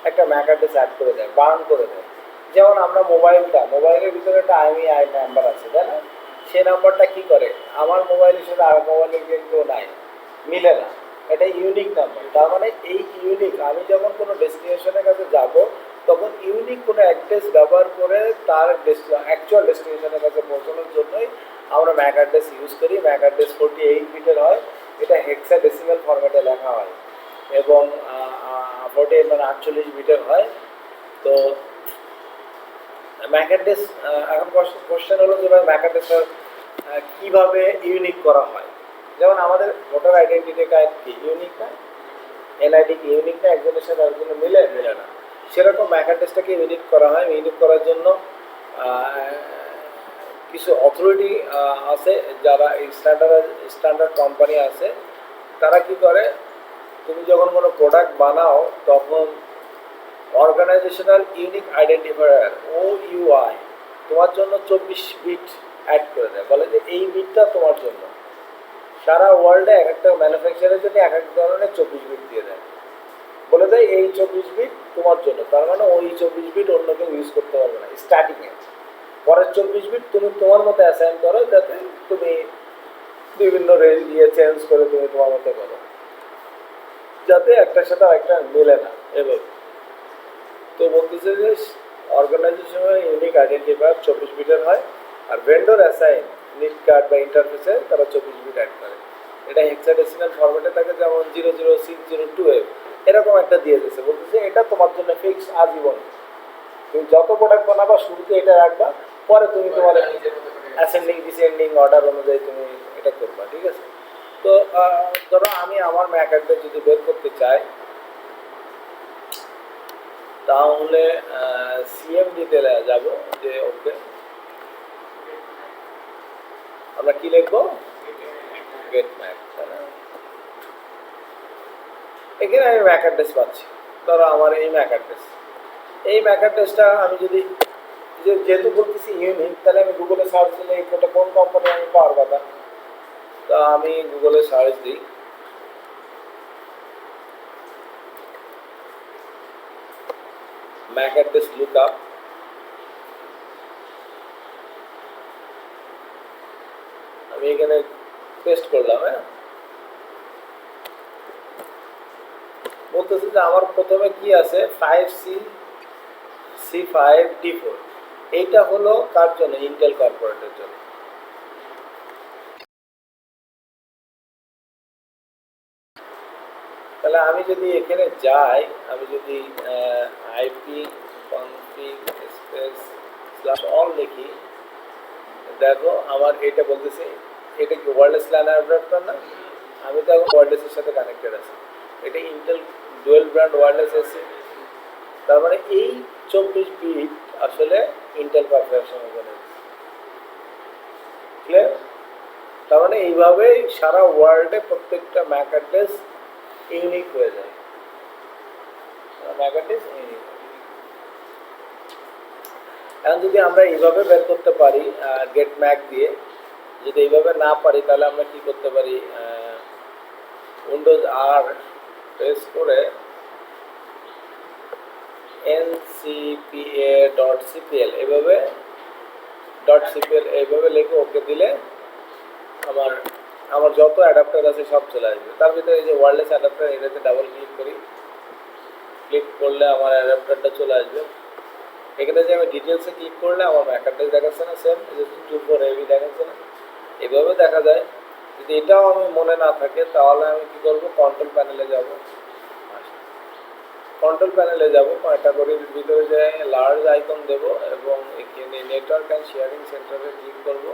একটা ম্যাক অ্যাড্রেস অ্যাড করে দেয়, বার্ন করে দেয়। যেমন আমরা মোবাইলের ভিতরে একটা আই নাম্বার আছে, তাই না? সেই নাম্বারটা কী করে, আমার মোবাইলের সাথে আর মোবাইলের কিন্তু নাই, মিলে না, এটা ইউনিক নাম্বার। তার মানে এই ইউনিক, আমি যখন কোনো ডেস্টিনেশনের কাছে যাব তখন ইউনিক কোনো অ্যাড্রেস ব্যবহার করে তার অ্যাকচুয়াল ডেস্টিনেশনের কাছে পৌঁছানোর জন্যই আমরা ম্যাক অ্যাড্রেস ইউজ করি। ম্যাক অ্যাড্রেস 48 বিটের হয়, এটা হেক্সাডেসিমাল ফরম্যাটে লেখা হয়, এবং 48 মানে 48 বিটের হয়। তো ম্যাক অ্যাড্রেস, এখন কোশ্চেন হলো যে ভাই ম্যাক অ্যাড্রেসটা কীভাবে ইউনিক করা হয়। যেমন আমাদের ভোটার আইডেন্টিটি কার্ড কি ইউনিক না, এনআইডি কি ইউনিক না, একজনের সাথে আরেকজনের মিলে না, সেরকম ম্যাক অ্যাড্রেসটাকে ইউনিক করা হয়। ইউনিক করার জন্য কিছু অথরিটি আছে, যারা এই স্ট্যান্ডার্ড কোম্পানি আছে, তারা কি করে, তুমি যখন কোনো প্রোডাক্ট বানাও তখন অর্গানাইজেশনাল ইউনিক আইডেন্টিফায়ার OUI তোমার জন্য 24 বিট অ্যাড করে দেয়, বলে যে এই বিটটা তোমার জন্য। সারা ওয়ার্ল্ডে এক একটা ম্যানুফ্যাকচারের জন্য এক এক ধরনের 24 বিট দিয়ে দেয়, বলে দেয় এই 24 বিট তোমার জন্য। তার মানে ওই 24 বিট অন্য কেউ ইউজ করতে পারবে না স্টার্টিংয়ে। পরের 24 বিট তুমি তোমার মতো অ্যাসাইন করো, যাতে তুমি বিভিন্ন চেঞ্জ করে তুমি তোমার মতো করো, যাতে একটার সাথে একটা মেলে না এভাবে। তো বলতেছে যে অর্গানাইজেশনের ইউনিক আইডেন্টিফায়ার 24 বিটের হয়, আর ভেন্ডর অ্যাসাইন নিট কার্ড বা ইন্টারফেসে তারা 24 বিট অ্যাড করে। এটা হেক্সাডেসিমাল ফরম্যাটে থাকে, যেমন 00602F এরকম একটা দিয়ে দিয়েছে, বলতেছে এটা তোমার জন্য ফিক্স আজীবন। তুমি যত প্রোডাক্ট বানাবা শুরুতে এটা রাখবা, পরে তুমি তোমার অ্যাসেন্ডিং ডিসেন্ডিং অর্ডার অনুযায়ী তুমি এটা করবা, ঠিক আছে? তো ধরো আমি আমার ম্যাক অ্যাড্রেস যদি বের করতে চাই, তাহলে সিএমডিতে যাব, যে ওকে আমরা কি লিখবো, গেট ম্যাক, তাই না? এখানে আমি ম্যাক অ্যাড্রেস পাচ্ছি, ধরো আমার এই ম্যাক অ্যাড্রেস, এই ম্যাক অ্যাড্রেসটা আমি যদি যেহেতু বলতেছি ইউনিক, তাহলে আমি গুগলে সার্চ দিলে এটা কোন কোম্পানি আমি পাওয়ার কথা, তা আমি গুগলে সার্চ দিই ম্যাক অ্যাড্রেস লুকআপ। আমি এখানে পেস্ট করলাম, হ্যাঁ, বলতেছে যে আমার প্রথমে কি আছে 5C5D4, এইটা হলো কার জন্য, ইন্টেল কর্পোরেটের জন্য। তাহলে আমি যদি এখানে যাই, আমি যদি IP config space slash all লিখি, দেখো আমার এটা বলতেছে এটা কি ওয়্যারলেস ল্যান অ্যাডাপ্টার না, আমি তো এখন ওয়্যারলেসের সাথে কানেক্টেড আছি, এটা Intel dual brand wireless AC, তার মানে এই 24 বিট আসলে ইন্টেল কর্পোরেশনের জন্য। ক্লিয়ার? তার মানে এইভাবেই সারা ওয়ার্ল্ডে প্রত্যেকটা ম্যাক অ্যাড্রেস ইউনিক হয়ে যায়, ম্যাক অ্যাড্রেস ইউনিক। এখন যদি আমরা এইভাবে বের করতে পারি গেট ম্যাক দিয়ে, যদি এইভাবে না পারি তাহলে আমরা কি করতে পারি, উইন্ডোজ আর প্রেস করে ncpa.cpl এইভাবে .cpl এইভাবে লিখে ওকে দিলে আমার আমার যত অ্যাডাপ্টার আছে সব চলে আসবে। তার ভিতরে এই যে ওয়্যারলেস অ্যাডাপ্টার, এটাতে ডাবল ক্লিক করি, ক্লিক করলে আমার অ্যাডাপ্টারটা চলে আসবে। এখানে যে আমি ডিটেলসে ক্লিক করলে আমার ম্যাক অ্যাড্রেস দেখাচ্ছে না, সেম 24AB দেখাচ্ছে না, এভাবে দেখা যায়। যদি এটাও আমি মনে না থাকে তাহলে আমি কি করব, কন্ট্রোল প্যানেলে যাব, কন্ট্রোল প্যানেলে যাব, ক্যাটাগরির ভিতরে যে লার্জ আইকন দেব এবং এখানে নেটওয়ার্ক অ্যান্ড শেয়ারিং সেন্টারে ক্লিক করব,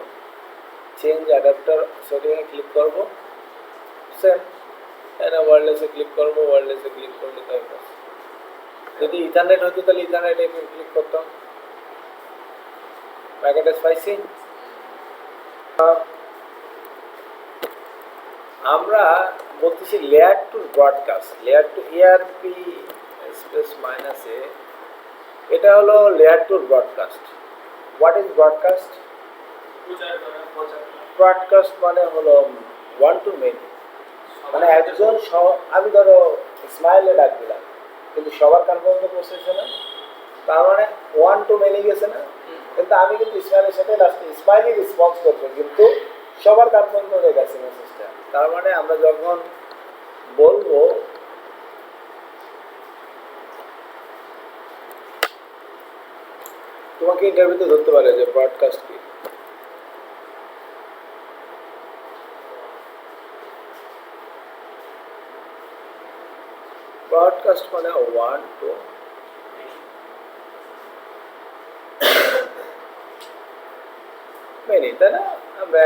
চেঞ্জ অ্যাডাপ্টার সেটিংয়ে ক্লিক করব, সেম এখানে ওয়্যারলেসে ক্লিক করব, ওয়্যারলেসে ক্লিক করলে তাই বাস। যদি ইথারনেট হতো তাহলে ইথারনেটে ক্লিক করতাম, ম্যাক অ্যাড্রেস পাইছি। আমরা বলতেছি layer two broadcast, layer two ARP space মাইনাসে, এটা হলো layer two broadcast. What is broadcast? Broadcast মানে হলো ওয়ান টু মেনি, মানে একজন আমি ধরো স্মাইলে ডাক দিলাম, কিন্তু সবার কান পর্যন্ত পৌঁছেছে না, তার মানে ওয়ান টু মেনি গেছে না, কিন্তু আমি কিন্তু স্মাইলের সাথে লাস্টে স্মাইলই রেসপন্স করবো, কিন্তু সবার কান পর্যন্ত হয়ে গেছে মেসেজটা। তার মানে আমরা যখন বলবো তোমাকে ইন্টারভিউতে ধরতে পারে যে ব্রডকাস্ট কি, ব্রডকাস্ট মানে ওয়ান টু মেনি, তাই না? আমরা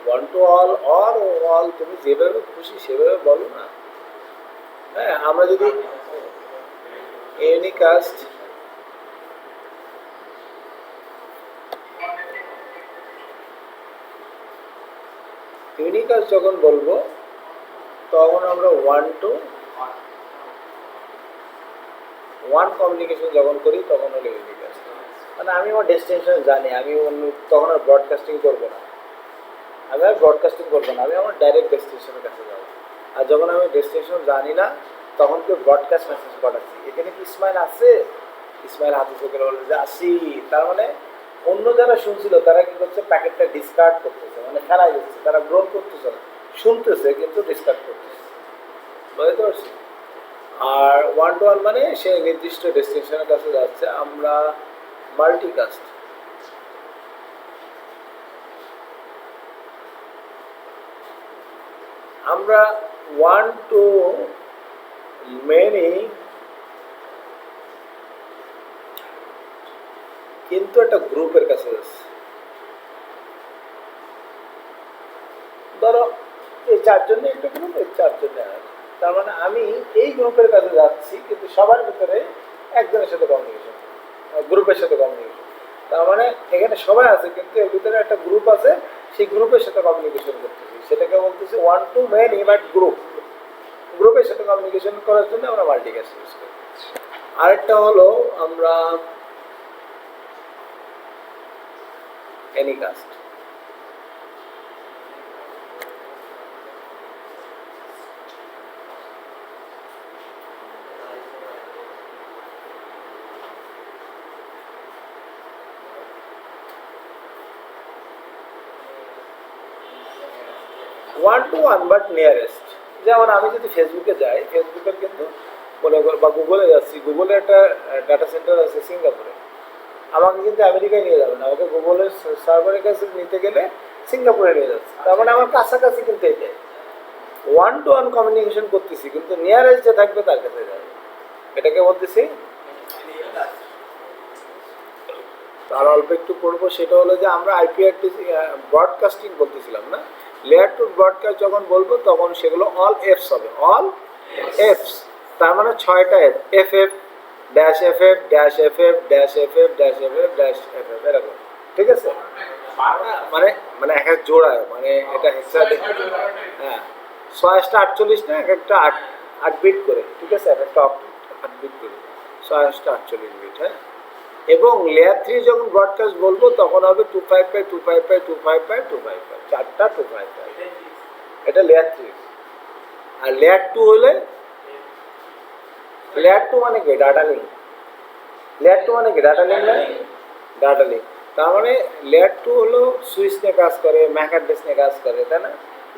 one to all or all, তুমি যেভাবে খুশি সেভাবে বলো না। হ্যাঁ, আমরা যদি ইউনিকাস্ট যখন বলবো তখন আমরা ওয়ান টু ওয়ান কমিউনিকেশন যখন করি তখন হলো ইউনিকাস্ট। মানে আমি আমার ডেস্টিনেশন জানি, আমি অন্য তখন আর ব্রডকাস্টিং করবো না, আমি আর ব্রডকাস্টিং করবো না, আমি আমার ডাইরেক্ট ডেস্টিনেশনের কাছে যাবো। আর যখন আমি ডেস্টিনেশন জানি না তখন কেউ ব্রডকাস্ট মেসেজ পাঠাচ্ছি, এখানে কি ইসমাইল আছে, ইসমাইল হাতে চোখে বলে যে আসি, তার মানে অন্য যারা শুনছিল তারা কি করছে, প্যাকেটটা ডিসকার্ড করতেছে, মানে ফেলাই দিচ্ছে, তারা গ্রহণ করতেছে না, শুনতেছে কিন্তু ডিসকার্ড করতেছে, বুঝতে পারছি। আর ওয়ান টু ওয়ান মানে সে নির্দিষ্ট ডেস্টিনেশনের কাছে যাচ্ছে। আমরা মাল্টিকাস্ট। আমরা ওয়ান টু মেনি কিন্তু একটা গ্রুপের কাছে যাচ্ছে। ধরো এই চারজনে একটা গ্রুপ, এই চারজনে আর, তার মানে আমি এই গ্রুপের কাছে যাচ্ছি কিন্তু সবার ভিতরে একজনের সাথে কমিউনিকেশন, গ্রুপের সাথে কমিউনিকেশন। তার মানে এখানে সবাই আছে কিন্তু এর ভিতরে একটা গ্রুপ আছে, সেই গ্রুপের সাথে কমিউনিকেশন করতেছি, সেটাকে বলতেছি one to many but group. গ্রুপের সাথে কমিউনিকেশন করার জন্য আমরা মাল্টিকাস্ট ইউজ করি। আরেকটা হলো আমরা anycast. One to one but nearest. যেমন আমি যদি ফেসবুকে যাই, ফেসবুকের কিন্তু মনে কর, বা গুগলে যাচ্ছি, গুগলে একটা ডাটা সেন্টার আছে সিঙ্গাপুরে, আমাকে কিন্তু আমেরিকায় নিয়ে যাবে না, আমাকে গুগলের সার্ভারের কাছে নিতে গেলে সিঙ্গাপুরে নিয়ে যাচ্ছে। তার মানে আমার কাছাকাছি কিন্তু এটাই ওয়ান টু ওয়ান কমিউনিকেশন করতেছি, কিন্তু নিয়ারেস্ট যে থাকবে তার কাছে যাবে, এটাকে বলতেছি। আর অল্প একটু পড়বো, সেটা হলো যে আমরা আইপিআরটি ব্রডকাস্টিং বলতেছিলাম না, লেয়ার টু ব্রডকাস্ট যখন বলবো তখন সেগুলো অল এফস হবে, অল এফস। তার মানে 6টা F, F F dash F F dash F F dash F F dash F F dash F F, এরকম, ঠিক আছে? মানে মানে এক এক জোড়ায়, মানে এটা হেক্সা, হ্যাঁ 648 না, এক একটা 8 বিট করে, ঠিক আছে? এক একটা 8 বিট করে 648 বিট, হ্যাঁ। এবং লেয়ার 3 যখন ব্রডকাস্ট বলবো তখন হবে 255 255 255 255, 4টা 255, এটা লেয়ার 3। আর লেয়ার 2 হলে, লেয়ার 2 মানে কি? Data link. লেয়ার 2 মানে কি? ডাটা লিঙ্ক না, ডাটা লিঙ্ক। তার মানে লেয়ার 2 হলো সুইচ নিয়ে কাজ করে, ম্যাক অ্যাড্রেস নিয়ে কাজ করে, তাই না?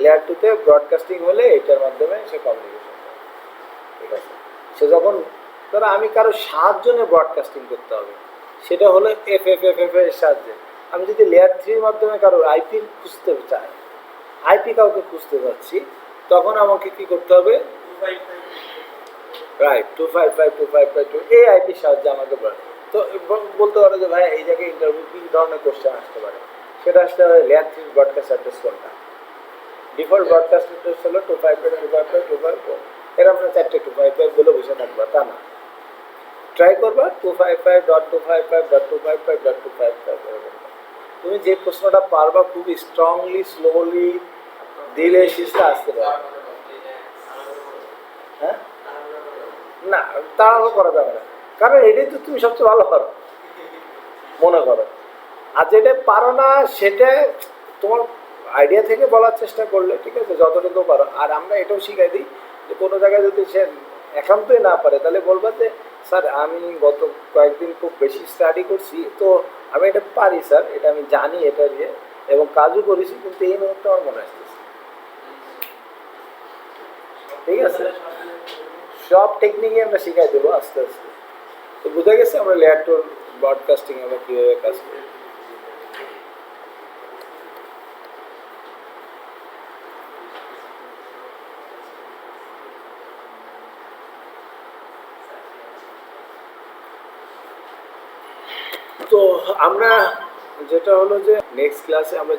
লেয়ার 2তে ব্রডকাস্টিং হলে এটার মাধ্যমে সে কমিউনিকেশন করে, ঠিক আছে? সে যখন, ধরো আমি কারো 7 জনে ব্রডকাস্টিং করতে হবে, সেটা হলো এফ এফ এফ এফ এর সাহায্যে। আমি যদি লেয়ার 3-র মাধ্যমে কারোর আইপি খুঁজতে চাই, আইপি কাউকে খুঁজতে যাচ্ছি, তখন আমাকে কি করতে হবে? রাইট, 255 255 2, এই আইপির সাহায্যে আমাকে বলে। তো বলতে পারো যে ভাই এই জায়গায় ইন্টারভিউ কী ধরনের কোশ্চেন আসতে পারে, সেটা আসতে পারে লেয়ার 3 ব্রডকাস্ট অ্যাড্রেস কোনটা। ডিফল্ট ব্রডকাস্ট অ্যাড্রেস হলো 255 255 255, এর আমরা 4টে 255 বলে বসে থাকবা, তা না, ট্রাই করবা 255.255.255.255 এরকম। তুমি যে প্রশ্নটা পারবা খুব স্ট্রংলি স্লোলি দিলে শিস্তা আসতে পারবে, হ্যাঁ? না, তাড়াহুড়ো করা যাবে না, কারণ এটাই তো তুমি সবচেয়ে ভালো পারো মনে করো। আর যেটা পারো না সেটা তোমার আইডিয়া থেকে বলার চেষ্টা করলে, ঠিক আছে, যতটুকু পারো। আর আমরা এটাও শিখাই দিই যে কোনো জায়গায় যদি সে একান্তই না পারে, তাহলে বলবা যে স্যার আমি গত কয়েকদিন খুব বেশি স্টাডি করছি, তো আমি এটা পারি স্যার, এটা আমি জানি, এটা দিয়ে এবং কাজও করেছি, কিন্তু এই মুহূর্তে আমার মনে আসতেছে, ঠিক আছে? সব টেকনিকই আমরা শিখাই দেবো আস্তে আস্তে। তো বুঝা গেছে আমরা লেয়ার টু ব্রডকাস্টিং আমরা কীভাবে কাজ করি। তো আমরা যেটা হলো যে নেক্সট ক্লাসে আমরা